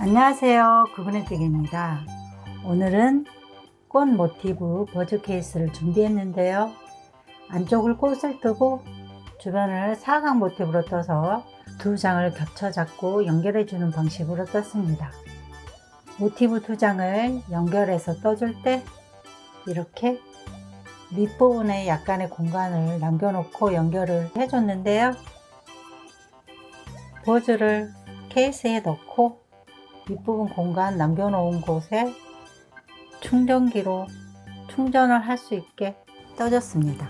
안녕하세요. 구근혜뜨기입니다. 오늘은 꽃 모티브 버즈 케이스를 준비했는데요. 안쪽을 꽃을 뜨고 주변을 사각 모티브로 떠서 두 장을 겹쳐 잡고 연결해 주는 방식으로 떴습니다. 모티브 두 장을 연결해서 떠줄 때 이렇게 밑부분에 약간의 공간을 남겨놓고 연결을 해줬는데요. 버즈를 케이스에 넣고 윗부분 공간 남겨놓은 곳에 충전기로 충전을 할 수 있게 떠줬습니다.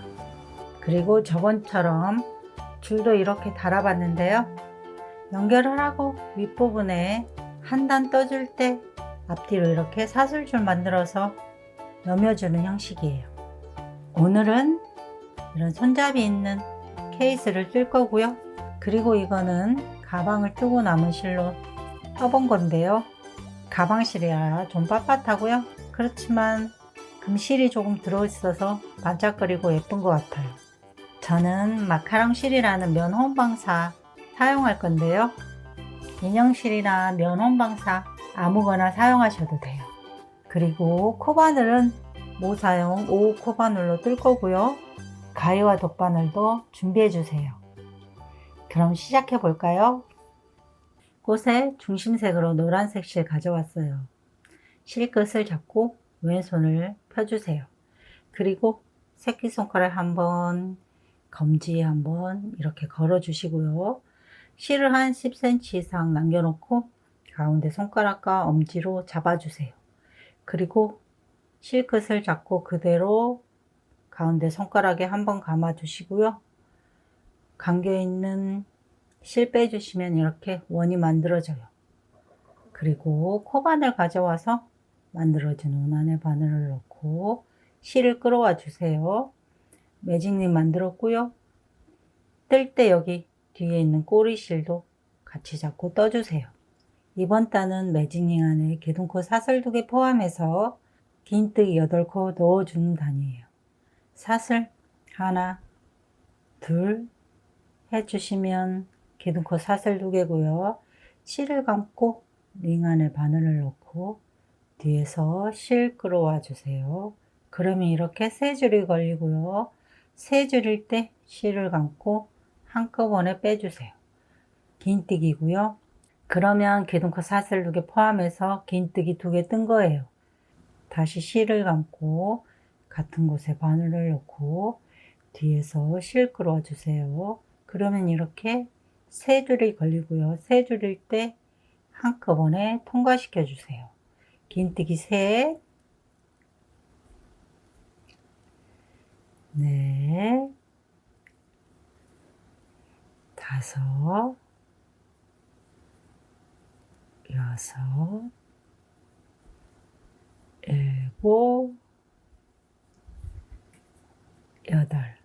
그리고 저번처럼 줄도 이렇게 달아봤는데요. 연결을 하고 윗부분에 한 단 떠줄 때 앞뒤로 이렇게 사슬줄 만들어서 넘겨주는 형식이에요. 오늘은 이런 손잡이 있는 케이스를 뜰 거고요. 그리고 이거는 가방을 뜨고 남은 실로 떠본 건데요. 가방실이라 좀 빳빳하고요. 그렇지만 금실이 조금 들어있어서 반짝거리고 예쁜 것 같아요. 저는 마카롱실이라는 면 혼방사 사용할 건데요. 인형실이나 면 혼방사 아무거나 사용하셔도 돼요. 그리고 코바늘은 모사용 5호 코바늘로 뜰 거고요. 가위와 돗바늘도 준비해 주세요. 그럼 시작해 볼까요? 꽃의 중심색으로 노란색 실 가져왔어요. 실 끝을 잡고 왼손을 펴주세요. 그리고 새끼손가락 한번, 검지에 한번 이렇게 걸어 주시고요. 실을 한 10cm 이상 남겨놓고 가운데 손가락과 엄지로 잡아주세요. 그리고 실 끝을 잡고 그대로 가운데 손가락에 한번 감아 주시고요. 감겨있는 실 빼주시면 이렇게 원이 만들어져요. 그리고 코바늘 가져와서 만들어진 원 안에 바늘을 넣고 실을 끌어와 주세요. 매직링 만들었고요. 뜰 때 여기 뒤에 있는 꼬리실도 같이 잡고 떠주세요. 이번 단은 매직링 안에 개둥코 사슬 2개 포함해서 긴뜨기 8코 넣어주는 단이에요. 사슬 하나, 둘 해주시면 기둥코 사슬 2개고요. 실을 감고 링 안에 바늘을 넣고 뒤에서 실 끌어와 주세요. 그러면 이렇게 3줄이 걸리고요. 3줄일 때 실을 감고 한꺼번에 빼주세요. 긴뜨기고요. 그러면 기둥코 사슬 2개 포함해서 긴뜨기 2개 뜬 거예요. 다시 실을 감고 같은 곳에 바늘을 넣고 뒤에서 실 끌어와 주세요. 그러면 이렇게 3줄이 걸리고요. 3줄일 때 한꺼번에 통과시켜 주세요. 긴뜨기 3, 넷, 5, 6, 7, 8.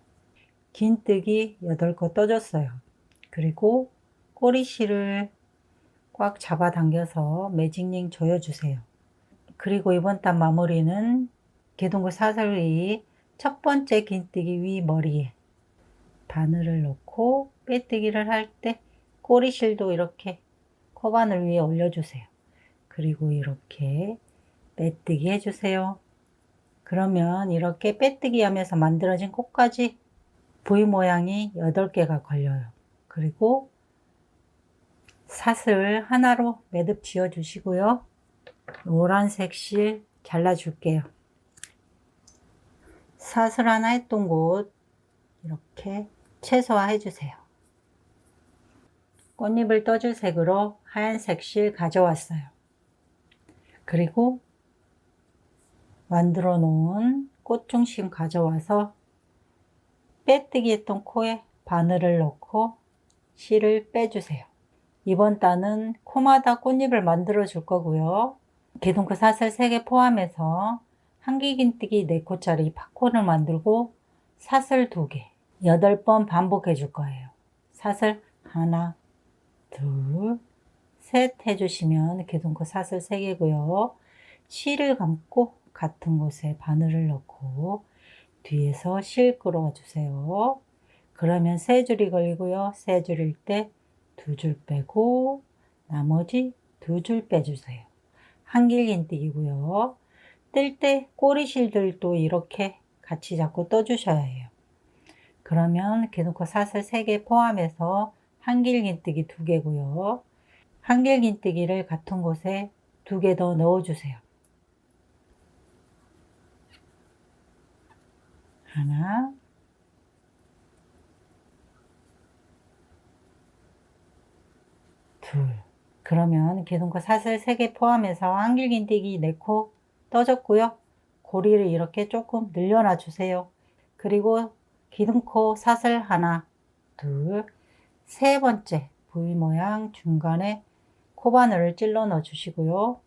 긴뜨기 8거 떠줬어요. 그리고 꼬리실을 꽉 잡아당겨서 매직링 조여주세요. 그리고 이번 단 마무리는 개동글 사슬 위 첫 번째 긴뜨기 위 머리에 바늘을 넣고 빼뜨기를 할 때 꼬리실도 이렇게 코바늘 위에 올려주세요. 그리고 이렇게 빼뜨기 해주세요. 그러면 이렇게 빼뜨기 하면서 만들어진 꽃까지 V 모양이 8개가 걸려요. 그리고 사슬 하나로 매듭 지어 주시고요. 노란색 실 잘라 줄게요. 사슬 하나 했던 곳 이렇게 최소화 해주세요. 꽃잎을 떠줄 색으로 하얀색 실 가져왔어요. 그리고 만들어 놓은 꽃 중심 가져와서 빼뜨기 했던 코에 바늘을 넣고 실을 빼주세요. 이번 단은 코마다 꽃잎을 만들어 줄 거고요. 개둥코 사슬 3개 포함해서 한길긴뜨기 4코짜리 팝콘을 만들고 사슬 2개 8번 반복해 줄 거예요. 사슬 하나, 둘, 셋 해주시면 개둥코 사슬 3개고요. 실을 감고 같은 곳에 바늘을 넣고 뒤에서 실 끌어와 주세요. 그러면 3줄이 걸리고요. 3줄일 때 2줄 빼고 나머지 두 줄 빼주세요. 한길긴뜨기고요. 뜰 때 꼬리실들도 이렇게 같이 잡고 떠주셔야 해요. 그러면 기둥코 사슬 3개 포함해서 한길긴뜨기 2개고요. 한길긴뜨기를 같은 곳에 2개 더 넣어주세요. 하나, 둘. 그러면 기둥코 사슬 3개 포함해서 한길긴뜨기 4코 떠졌고요. 고리를 이렇게 조금 늘려놔 주세요. 그리고 기둥코 사슬 하나, 둘, 세 번째 V 모양 중간에 코바늘을 찔러 넣어 주시고요.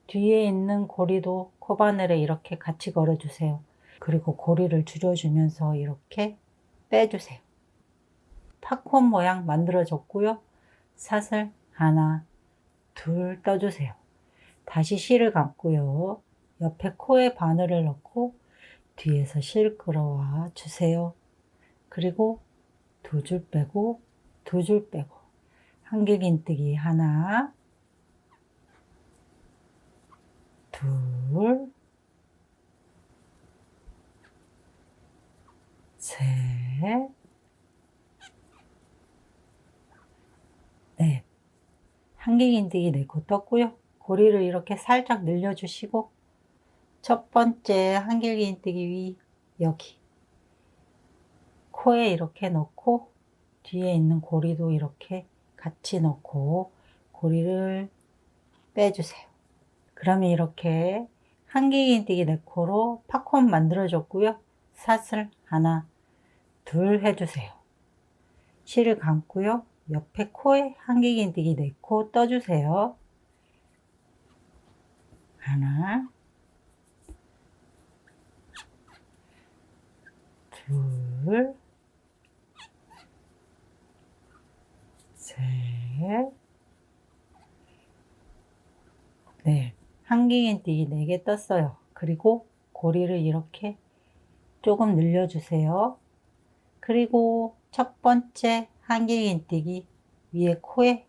뒤에 있는 고리도 코바늘에 이렇게 같이 걸어 주세요. 그리고 고리를 줄여주면서 이렇게 빼주세요. 팝콘 모양 만들어졌고요. 사슬 하나, 둘 떠주세요. 다시 실을 감고요. 옆에 코에 바늘을 넣고 뒤에서 실 끌어와 주세요. 그리고 2줄 빼고 2줄 빼고 한길긴뜨기 하나, 둘, 셋, 넷. 한길긴뜨기 4코 떴고요. 고리를 이렇게 살짝 늘려주시고 첫 번째 한길긴뜨기 위 여기 코에 이렇게 넣고 뒤에 있는 고리도 이렇게 같이 넣고 고리를 빼주세요. 그러면 이렇게 한길긴뜨기 4코로 팝콘 만들어줬고요. 사슬 하나, 둘 해주세요. 실을 감고요. 옆에 코에 한길긴뜨기 4코 떠주세요. 하나, 둘, 셋, 넷. 한길긴뜨기 4개 떴어요. 그리고 고리를 이렇게 조금 늘려주세요. 그리고 첫 번째 한길긴뜨기 위에 코에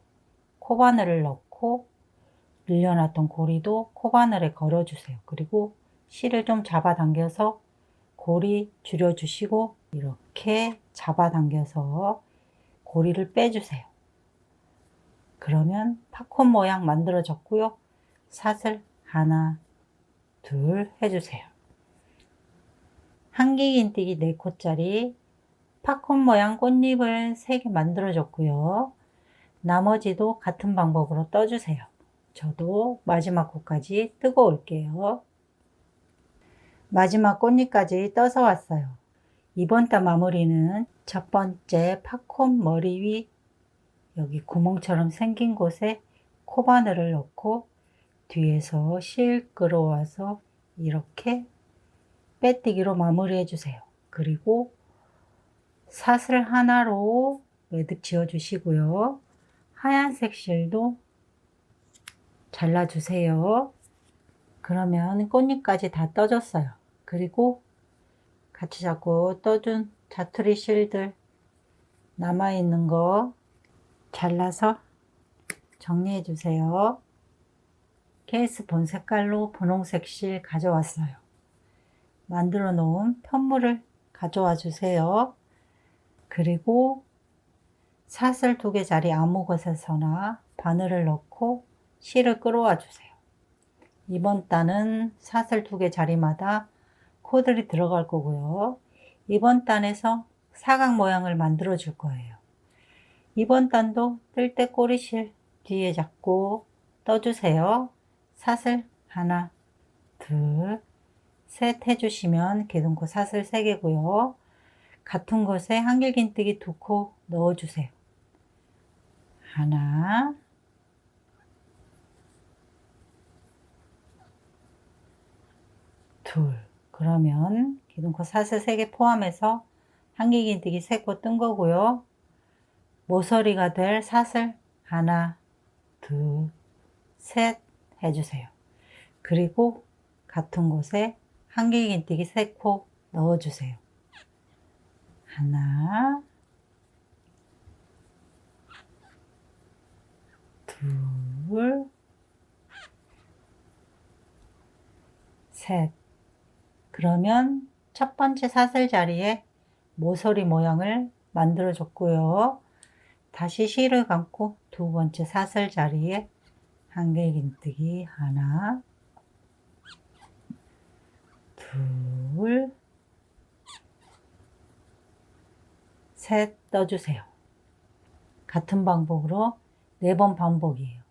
코바늘을 넣고 늘려놨던 고리도 코바늘에 걸어주세요. 그리고 실을 좀 잡아당겨서 고리 줄여주시고 이렇게 잡아당겨서 고리를 빼주세요. 그러면 팝콘 모양 만들어졌고요. 사슬 하나, 둘 해주세요. 한길긴뜨기 4코짜리 팝콘 모양 꽃잎을 3개 만들어줬고요. 나머지도 같은 방법으로 떠주세요. 저도 마지막 코까지 뜨고 올게요. 마지막 꽃잎까지 떠서 왔어요. 이번 단 마무리는 첫 번째 팝콘 머리 위 여기 구멍처럼 생긴 곳에 코바늘을 넣고 뒤에서 실 끌어와서 이렇게 빼뜨기로 마무리해 주세요. 그리고 사슬 하나로 매듭 지어 주시고요. 하얀색 실도 잘라 주세요. 그러면 꽃잎까지 다 떠졌어요. 그리고 같이 잡고 떠준 자투리 실들 남아있는 거 잘라서 정리해 주세요. 케이스 본 색깔로 분홍색 실 가져왔어요. 만들어 놓은 편물을 가져와 주세요. 그리고 사슬 2개짜리 아무 곳에서나 바늘을 넣고 실을 끌어와 주세요. 이번 단은 사슬 2개짜리마다 코들이 들어갈 거고요. 이번 단에서 사각 모양을 만들어 줄 거예요. 이번 단도 뜰 때 꼬리실 뒤에 잡고 떠주세요. 사슬 하나, 둘, 셋 해주시면 기둥코 사슬 3개고요. 같은 곳에 한길긴뜨기 2코 넣어주세요. 하나, 둘. 그러면 기둥코 사슬 3개 포함해서 한길긴뜨기 3코 뜬 거고요. 모서리가 될 사슬 하나, 둘, 셋 해주세요. 그리고 같은 곳에 한길긴뜨기 3코 넣어주세요. 하나, 둘, 셋. 그러면 첫 번째 사슬 자리에 모서리 모양을 만들어 줬고요. 다시 실을 감고 두 번째 사슬 자리에 한길긴뜨기 하나, 둘, 셋 떠주세요. 같은 방법으로 4번 반복이에요.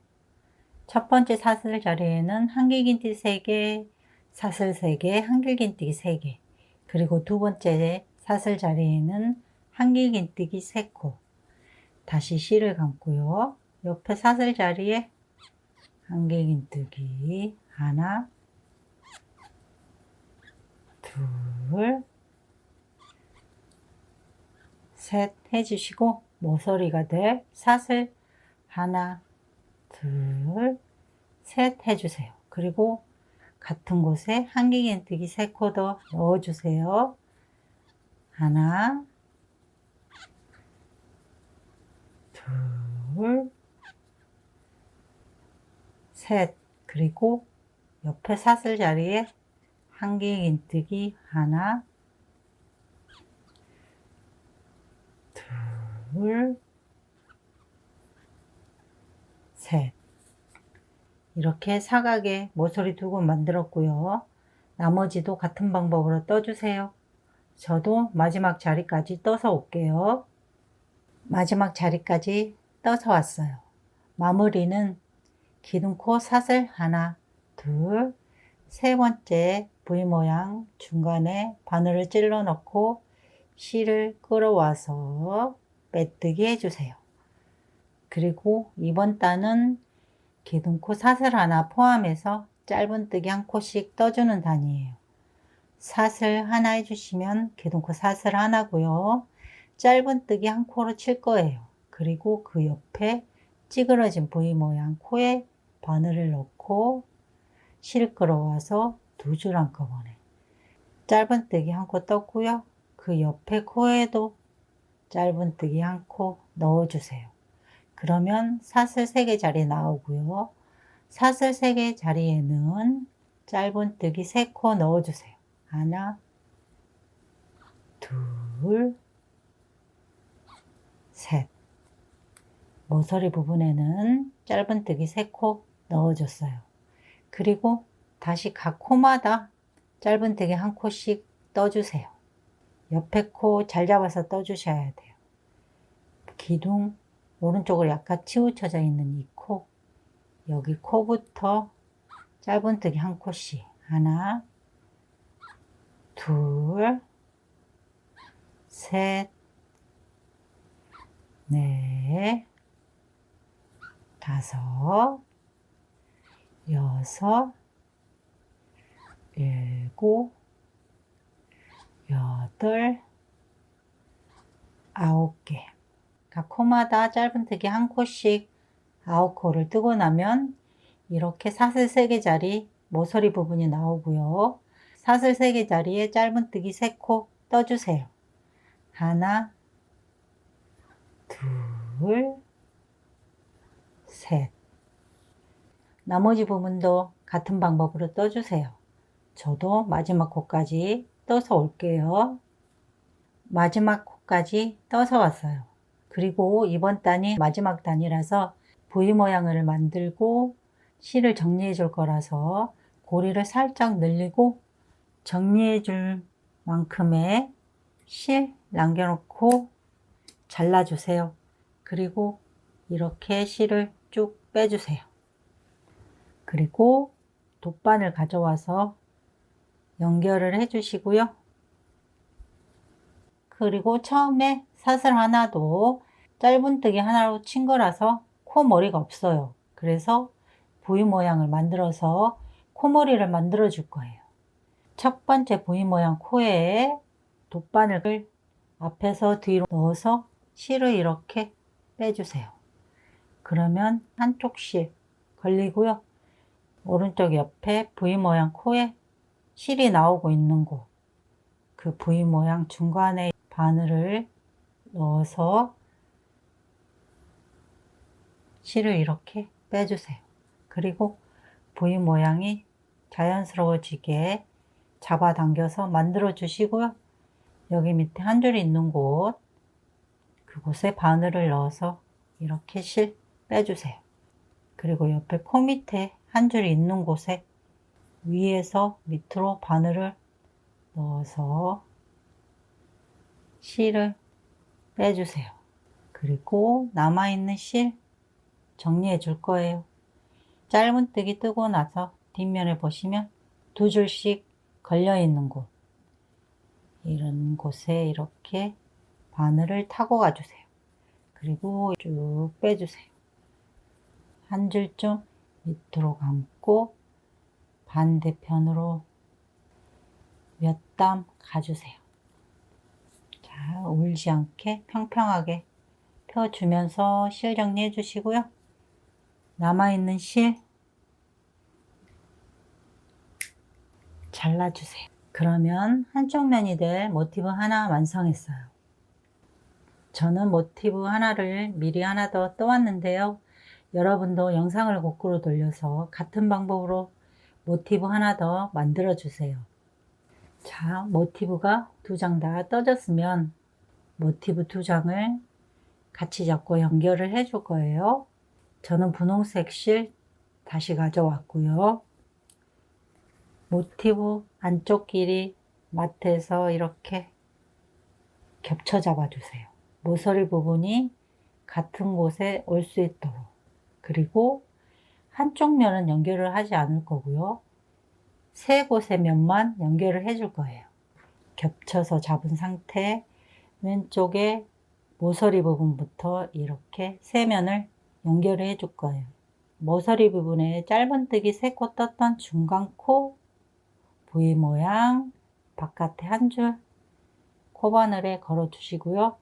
첫 번째 사슬 자리에는 한길긴뜨기 3개, 사슬 3개, 한길긴뜨기 3개. 그리고 두 번째 사슬 자리에는 한길긴뜨기 3코. 다시 실을 감고요. 옆에 사슬 자리에 한길긴뜨기 하나, 둘, 셋 해주시고 모서리가 될 사슬 하나, 둘, 셋 해주세요. 그리고 같은 곳에 한길긴뜨기 3코 더 넣어주세요. 하나, 둘, 셋. 그리고 옆에 사슬 자리에 한길긴뜨기 하나, 둘, 셋. 이렇게 사각에 모서리 2군 만들었고요. 나머지도 같은 방법으로 떠주세요. 저도 마지막 자리까지 떠서 올게요. 마지막 자리까지 떠서 왔어요. 마무리는 기둥코 사슬 하나, 둘, 세 번째 V 모양 중간에 바늘을 찔러 넣고 실을 끌어와서 빼뜨기 해주세요. 그리고 이번 단은 기둥코 사슬 하나 포함해서 짧은뜨기 한 코씩 떠주는 단이에요. 사슬 하나 해주시면 기둥코 사슬 하나고요. 짧은뜨기 한 코로 칠 거예요. 그리고 그 옆에 찌그러진 V 모양 코에 바늘을 넣고 실 끌어와서 2줄 한꺼번에 짧은뜨기 한 코 떴고요. 그 옆에 코에도 짧은뜨기 한 코 넣어주세요. 그러면 사슬 3개 자리 나오고요. 사슬 3개 자리에는 짧은뜨기 3코 넣어주세요. 하나, 둘, 셋. 모서리 부분에는 짧은뜨기 3코 넣어줬어요. 그리고 다시 각 코마다 짧은뜨기 한 코씩 떠주세요. 옆에 코 잘 잡아서 떠주셔야 돼요. 기둥 오른쪽으로 약간 치우쳐져 있는 이 코, 여기 코부터 짧은뜨기 한 코씩 하나, 둘, 셋, 넷, 다섯, 여섯, 일곱, 여덟, 9개. 각 코마다 짧은뜨기 한 코씩 9코를 뜨고 나면 이렇게 사슬 3개 자리 모서리 부분이 나오고요. 사슬 3개 자리에 짧은뜨기 3코 떠주세요. 하나, 둘, 셋. 나머지 부분도 같은 방법으로 떠주세요. 저도 마지막 코까지 떠서 올게요. 마지막 코까지 떠서 왔어요. 그리고 이번 단이 마지막 단이라서 V 모양을 만들고 실을 정리해 줄 거라서 고리를 살짝 늘리고 정리해 줄 만큼의 실 남겨놓고 잘라주세요. 그리고 이렇게 실을 쭉 빼주세요. 그리고 돗바늘 가져와서 연결을 해 주시고요. 그리고 처음에 사슬 하나도 짧은뜨기 하나로 친 거라서 코머리가 없어요. 그래서 V 모양을 만들어서 코머리를 만들어 줄 거예요. 첫 번째 V 모양 코에 돗바늘을 앞에서 뒤로 넣어서 실을 이렇게 빼주세요. 그러면 한쪽 실 걸리고요. 오른쪽 옆에 V 모양 코에 실이 나오고 있는 곳, 그 V 모양 중간에 바늘을 넣어서 실을 이렇게 빼주세요. 그리고 V 모양이 자연스러워지게 잡아당겨서 만들어 주시고요. 여기 밑에 한 줄이 있는 곳, 그곳에 바늘을 넣어서 이렇게 실 빼주세요. 그리고 옆에 코 밑에 한 줄이 있는 곳에 위에서 밑으로 바늘을 넣어서 실을 빼주세요. 그리고 남아있는 실 정리해 줄 거예요. 짧은뜨기 뜨고 나서 뒷면에 보시면 두 줄씩 걸려 있는 곳, 이런 곳에 이렇게 바늘을 타고 가주세요. 그리고 쭉 빼주세요. 한 줄쯤 밑으로 감고 반대편으로 몇 땀 가주세요. 자, 울지 않게 평평하게 펴주면서 실 정리해 주시고요. 남아있는 실 잘라주세요. 그러면 한쪽 면이 될 모티브 하나 완성했어요. 저는 모티브 하나를 미리 하나 더 떠왔는데요. 여러분도 영상을 거꾸로 돌려서 같은 방법으로 모티브 하나 더 만들어 주세요. 자, 모티브가 두 장 다 떠졌으면 모티브 두 장을 같이 잡고 연결을 해 줄 거예요. 저는 분홍색 실 다시 가져왔고요. 모티브 안쪽 길이 마트에서 이렇게 겹쳐 잡아주세요. 모서리 부분이 같은 곳에 올 수 있도록. 그리고 한쪽 면은 연결을 하지 않을 거고요. 세 곳의 면만 연결을 해줄 거예요. 겹쳐서 잡은 상태 왼쪽에 모서리 부분부터 이렇게 세 면을 연결을 해줄 거예요. 모서리 부분에 짧은뜨기 3코 떴던 중간 코 V 모양 바깥에 한 줄 코바늘에 걸어 주시고요.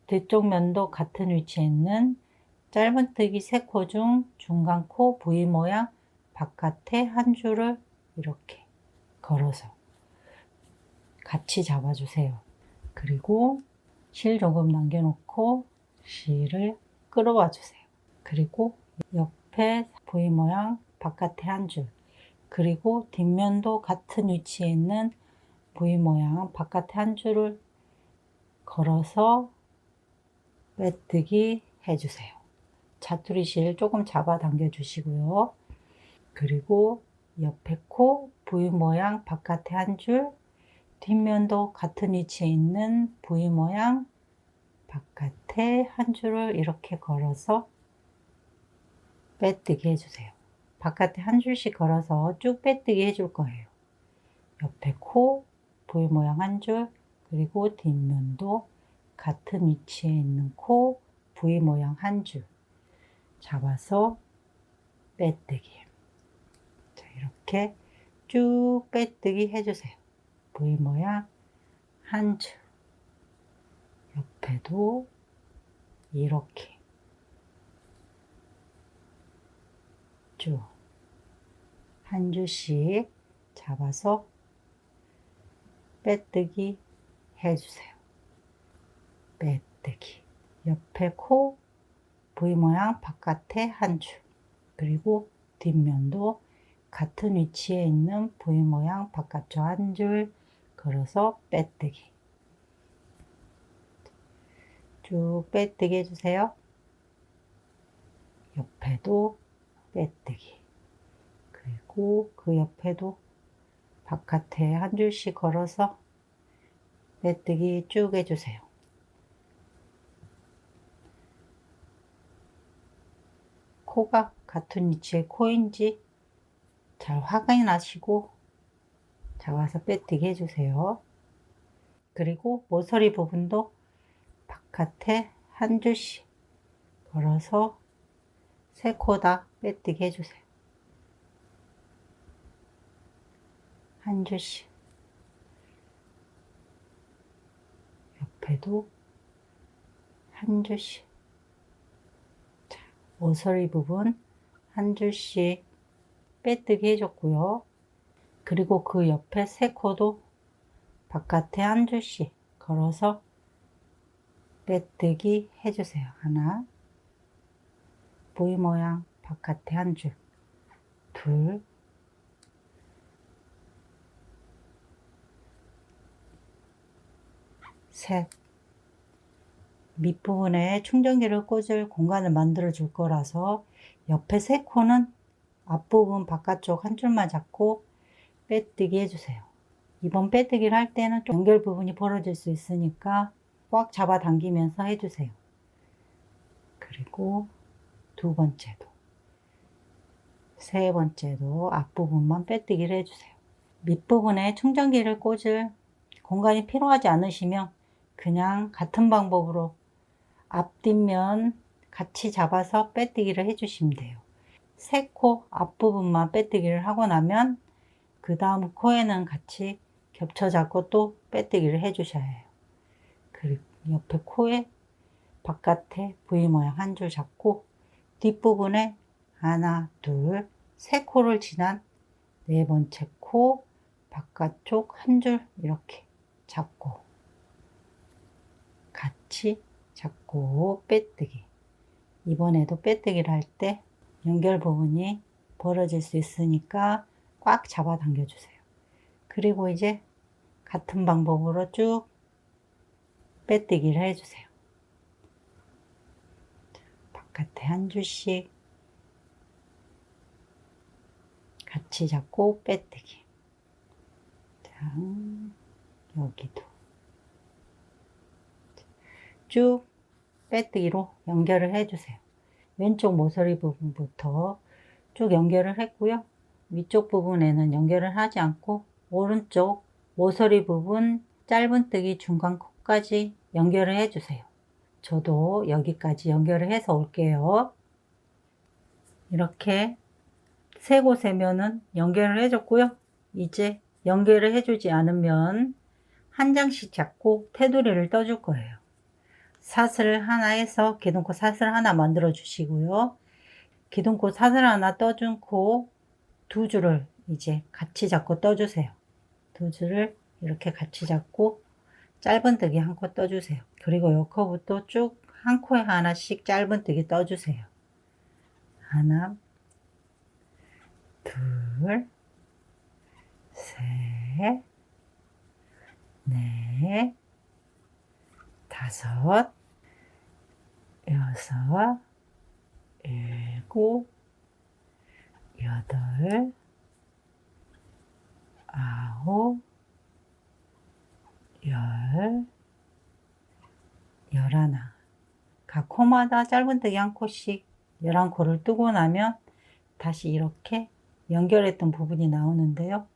뒤쪽 면도 같은 위치에 있는 짧은뜨기 3코 중 중간 코 V 모양 바깥에 한 줄을 이렇게 걸어서 같이 잡아주세요. 그리고 실 조금 남겨놓고 실을 끌어와 주세요. 그리고 옆에 V 모양 바깥에 한 줄, 그리고 뒷면도 같은 위치에 있는 V 모양 바깥에 한 줄을 걸어서 빼뜨기 해주세요. 자투리 실 조금 잡아 당겨 주시고요. 그리고 옆에 코 V 모양 바깥에 한 줄, 뒷면도 같은 위치에 있는 V 모양 바깥에 한 줄을 이렇게 걸어서 빼뜨기 해주세요. 바깥에 한 줄씩 걸어서 쭉 빼뜨기 해줄 거예요. 옆에 코 V 모양 한 줄, 그리고 뒷면도 같은 위치에 있는 코 V 모양 한 줄 잡아서 빼뜨기. 자, 이렇게 쭉 빼뜨기 해주세요. V 모양 한 줄, 옆에도 이렇게 쭉 한 줄씩 잡아서 빼뜨기 해주세요. 빼뜨기. 옆에 코 V 모양 바깥에 한 줄, 그리고 뒷면도 같은 위치에 있는 V 모양 바깥쪽 한 줄 걸어서 빼뜨기. 쭉 빼뜨기 해주세요. 옆에도 빼뜨기. 그리고 그 옆에도 바깥에 한 줄씩 걸어서 빼뜨기 쭉 해주세요. 코가 같은 위치의 코인지 잘 확인하시고 잡아서 빼뜨기 해주세요. 그리고 모서리 부분도 바깥에 한 줄씩 걸어서 3코 다 빼뜨기 해주세요. 한 줄씩. 옆에도 한 줄씩. 자, 모서리 부분 한 줄씩 빼뜨기 해줬고요. 그리고 그 옆에 3코도 바깥에 한 줄씩 걸어서 빼뜨기 해주세요. 하나, V 모양 바깥에 한 줄, 둘, 셋. 밑부분에 충전기를 꽂을 공간을 만들어 줄 거라서 옆에 세 코는 앞부분 바깥쪽 한 줄만 잡고 빼뜨기 해주세요. 이번 빼뜨기를 할 때는 좀 연결 부분이 벌어질 수 있으니까 꽉 잡아 당기면서 해주세요. 그리고 두 번째도, 세 번째도 앞부분만 빼뜨기를 해주세요. 밑부분에 충전기를 꽂을 공간이 필요하지 않으시면 그냥 같은 방법으로 앞뒷면 같이 잡아서 빼뜨기를 해주시면 돼요. 세 코 앞부분만 빼뜨기를 하고 나면 그 다음 코에는 같이 겹쳐 잡고 또 빼뜨기를 해주셔야 해요. 그리고 옆에 코에 바깥에 V 모양 한 줄 잡고 뒷부분에 하나, 둘, 세 코를 지난 네 번째 코 바깥쪽 한 줄 이렇게 잡고 같이 잡고 빼뜨기. 이번에도 빼뜨기를 할 때 연결 부분이 벌어질 수 있으니까 꽉 잡아 당겨 주세요. 그리고 이제 같은 방법으로 쭉 빼뜨기를 해주세요. 바깥에 한 줄씩 같이 잡고 빼뜨기. 자, 여기도 쭉 빼뜨기로 연결을 해주세요. 왼쪽 모서리 부분부터 쭉 연결을 했고요. 위쪽 부분에는 연결을 하지 않고 오른쪽 모서리 부분 짧은뜨기 중간 코까지 연결을 해주세요. 저도 여기까지 연결을 해서 올게요. 이렇게 세 곳의 면은 연결을 해줬고요. 이제 연결을 해주지 않으면 한 장씩 잡고 테두리를 떠줄 거예요. 사슬 하나 해서 기둥코 사슬 하나 만들어 주시고요. 기둥코 사슬 하나 떠준 코 두 줄을 이제 같이 잡고 떠주세요. 두 줄을 이렇게 같이 잡고 짧은뜨기 한 코 떠주세요. 그리고 요 코부터 쭉 한 코에 하나씩 짧은뜨기 떠주세요. 하나, 둘, 셋, 넷, 다섯, 여섯, 일곱, 여덟, 아홉, 열, 열하나. 각 코마다 짧은뜨기 한 코씩 11코를 뜨고 나면 다시 이렇게 연결했던 부분이 나오는데요.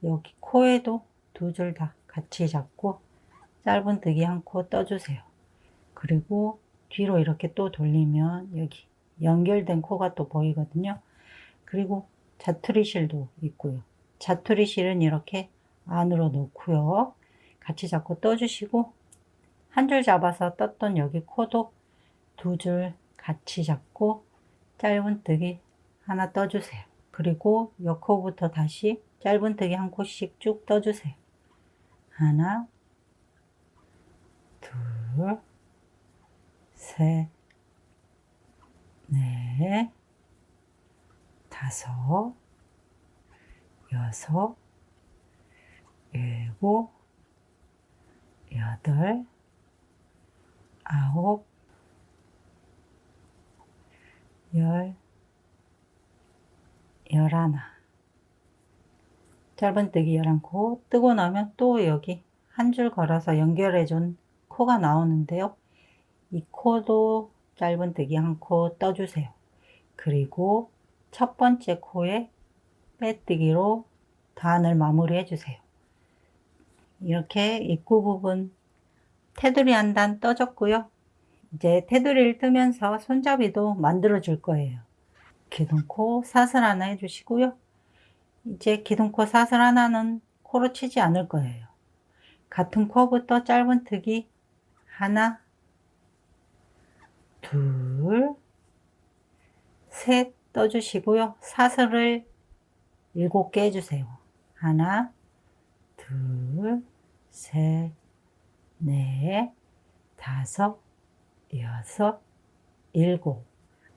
여기 코에도 두 줄 다 같이 잡고 짧은뜨기 한 코 떠주세요. 그리고 뒤로 이렇게 또 돌리면 여기 연결된 코가 또 보이거든요. 그리고 자투리 실도 있고요. 자투리 실은 이렇게 안으로 놓고요. 같이 잡고 떠주시고 한 줄 잡아서 떴던 여기 코도 두 줄 같이 잡고 짧은뜨기 하나 떠주세요. 그리고 옆 코부터 다시 짧은뜨기 한 코씩 쭉 떠주세요. 하나, 둘, 셋, 넷, 다섯, 여섯, 일곱, 여덟, 아홉, 열, 열하나. 짧은뜨기 11코 뜨고 나면 또 여기 한 줄 걸어서 연결해 준 코가 나오는데요. 이 코도 짧은뜨기 한 코 떠주세요. 그리고 첫 번째 코에 빼뜨기로 단을 마무리해 주세요. 이렇게 입구 부분 테두리 한 단 떠줬고요. 이제 테두리를 뜨면서 손잡이도 만들어 줄 거예요. 기둥코 사슬 하나 해주시고요. 이제 기둥코 사슬 하나는 코로 치지 않을 거예요. 같은 코부터 짧은뜨기 하나, 둘, 셋 떠주시고요. 사슬을 7개 해주세요. 하나, 둘, 셋, 넷, 다섯, 여섯, 일곱.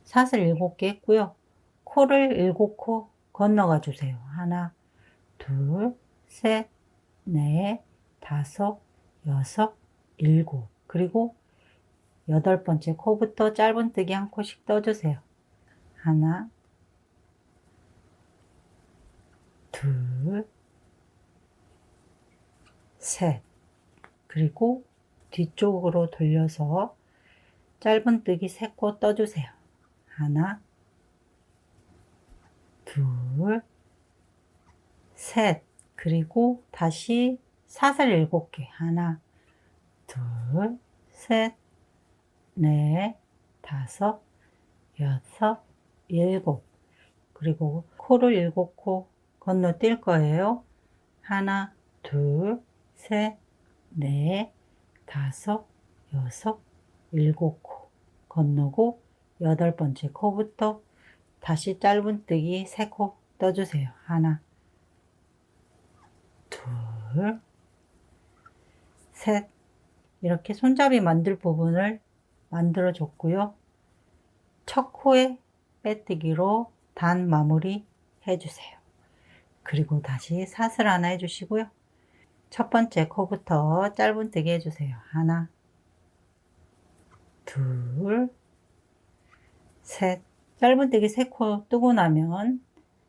사슬 7개 했고요. 코를 7코 건너가 주세요. 하나, 둘, 셋, 넷, 다섯, 여섯, 일곱. 그리고 여덟 번째 코부터 짧은뜨기 한 코씩 떠주세요. 하나, 둘, 셋. 그리고 뒤쪽으로 돌려서 짧은뜨기 3코 떠주세요. 하나, 둘, 셋. 그리고 다시 사슬 7개. 하나, 둘, 셋, 넷, 다섯, 여섯, 일곱. 그리고 코를 7코 건너뛸 거예요. 하나, 둘, 셋, 넷, 다섯, 여섯, 일곱 코 건너고 여덟 번째 코부터 다시 짧은뜨기 3코 떠주세요. 하나, 둘, 셋. 이렇게 손잡이 만들 부분을 만들어 줬고요. 첫 코에 빼뜨기로 단 마무리 해주세요. 그리고 다시 사슬 하나 해주시고요. 첫 번째 코부터 짧은뜨기 해주세요. 하나, 둘, 셋. 짧은뜨기 3코 뜨고 나면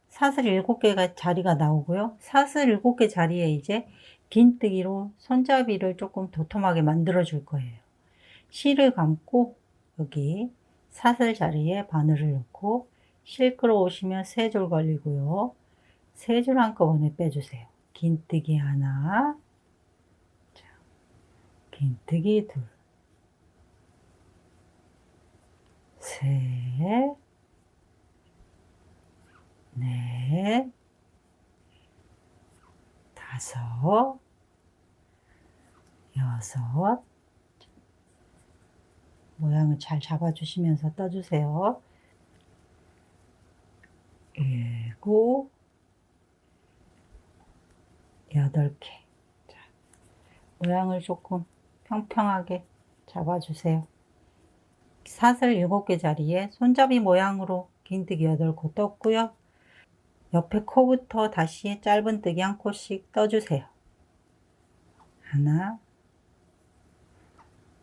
사슬 7개가 자리가 나오고요. 사슬 7개 자리에 이제 긴뜨기로 손잡이를 조금 도톰하게 만들어 줄 거예요. 실을 감고 여기 사슬 자리에 바늘을 넣고 실 끌어오시면 3줄 걸리고요. 3줄 한꺼번에 빼주세요. 긴뜨기 하나, 긴뜨기 둘, 셋, 넷, 다섯, 여섯. 모양을 잘 잡아주시면서 떠주세요. 일곱, 8개. 자, 모양을 조금 평평하게 잡아주세요. 사슬 7개 자리에 손잡이 모양으로 긴뜨기 8코 떴고요. 옆에 코부터 다시 짧은뜨기 한 코씩 떠주세요. 하나,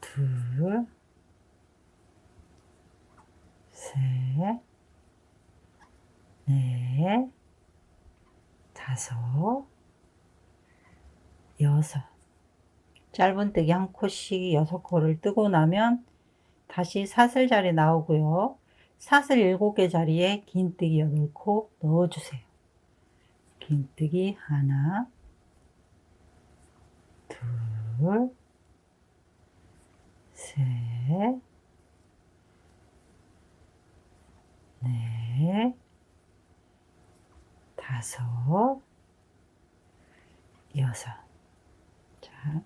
둘, 셋, 넷, 다섯, 여섯. 짧은뜨기 한 코씩 6코를 뜨고 나면 다시 사슬 자리 나오고요. 사슬 7개 자리에 긴뜨기 8코 넣어주세요. 긴뜨기 하나, 둘, 셋, 넷, 다섯, 여섯. 자,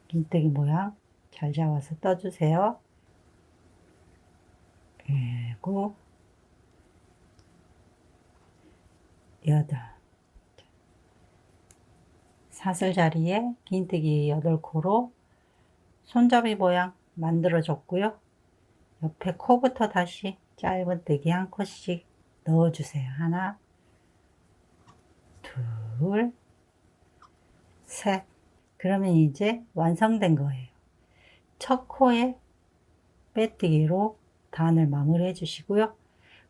긴뜨기 모양 잘 잡아서 떠주세요. 일곱, 여덟. 사슬 자리에 긴뜨기 8코로 손잡이 모양 만들어 줬고요. 옆에 코부터 다시 짧은뜨기 한 코씩 넣어주세요. 하나, 둘, 셋. 그러면 이제 완성된 거예요. 첫 코에 빼뜨기로 단을 마무리해 주시고요.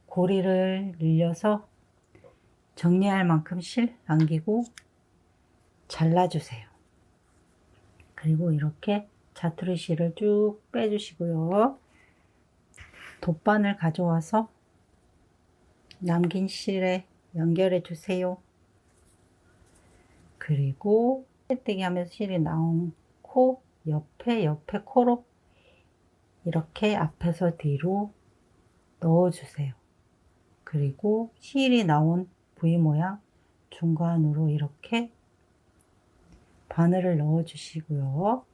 고리를 늘려서 정리할 만큼 실 남기고 잘라주세요. 그리고 이렇게 자투리 실을 쭉 빼주시고요. 돗바늘 가져와서 남긴 실에 연결해 주세요. 그리고 빼뜨기 하면서 실이 나온 코 옆에 코로 이렇게 앞에서 뒤로 넣어주세요. 그리고 실이 나온 V 모양 중간으로 이렇게 바늘을 넣어 주시고요.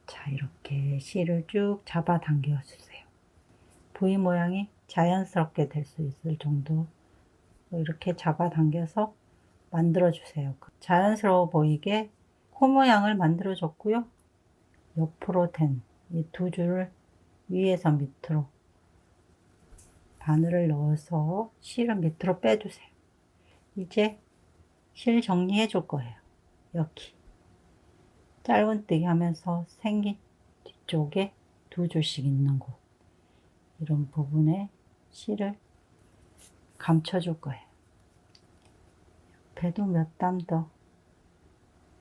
자, 이렇게 실을 쭉 잡아 당겨 주세요. V 모양이 자연스럽게 될 수 있을 정도 이렇게 잡아 당겨서 만들어 주세요. 자연스러워 보이게 코 모양을 만들어 줬고요. 옆으로 된 이 2줄을 위에서 밑으로 바늘을 넣어서 실을 밑으로 빼주세요. 이제 실 정리해 줄 거예요. 여기 짧은뜨기 하면서 생긴 뒤쪽에 2줄씩 있는 곳, 이런 부분에 실을 감춰줄 거예요. 옆에도 몇 땀 더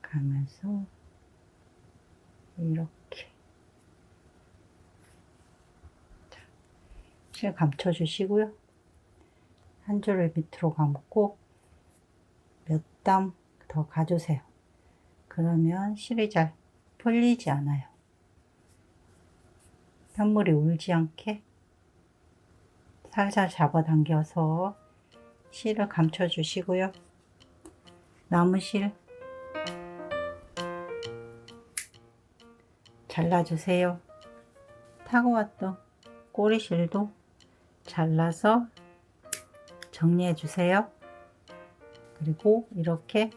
가면서 이렇게 실 감춰주시고요. 한 줄을 밑으로 감고 몇 땀 더 가주세요. 그러면 실이 잘 풀리지 않아요. 편물이 울지 않게 살살 잡아당겨서 실을 감춰주시고요. 남은 실 잘라주세요. 타고 왔던 꼬리실도 잘라서 정리해주세요. 그리고 이렇게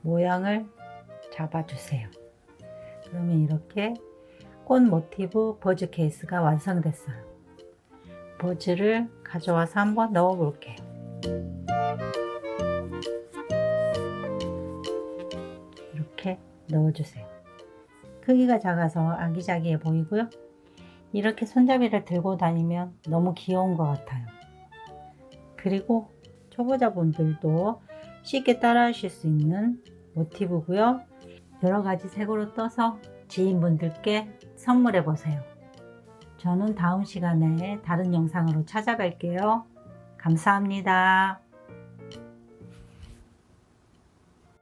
모양을 잡아주세요. 그러면 이렇게 꽃 모티브 버즈 케이스가 완성됐어요. 버즈를 가져와서 한번 넣어 볼게요. 이렇게 넣어주세요. 크기가 작아서 아기자기해 보이고요. 이렇게 손잡이를 들고 다니면 너무 귀여운 것 같아요. 그리고 초보자분들도 쉽게 따라 하실 수 있는 모티브고요. 여러 가지 색으로 떠서 지인분들께 선물해 보세요. 저는 다음 시간에 다른 영상으로 찾아뵐게요. 감사합니다.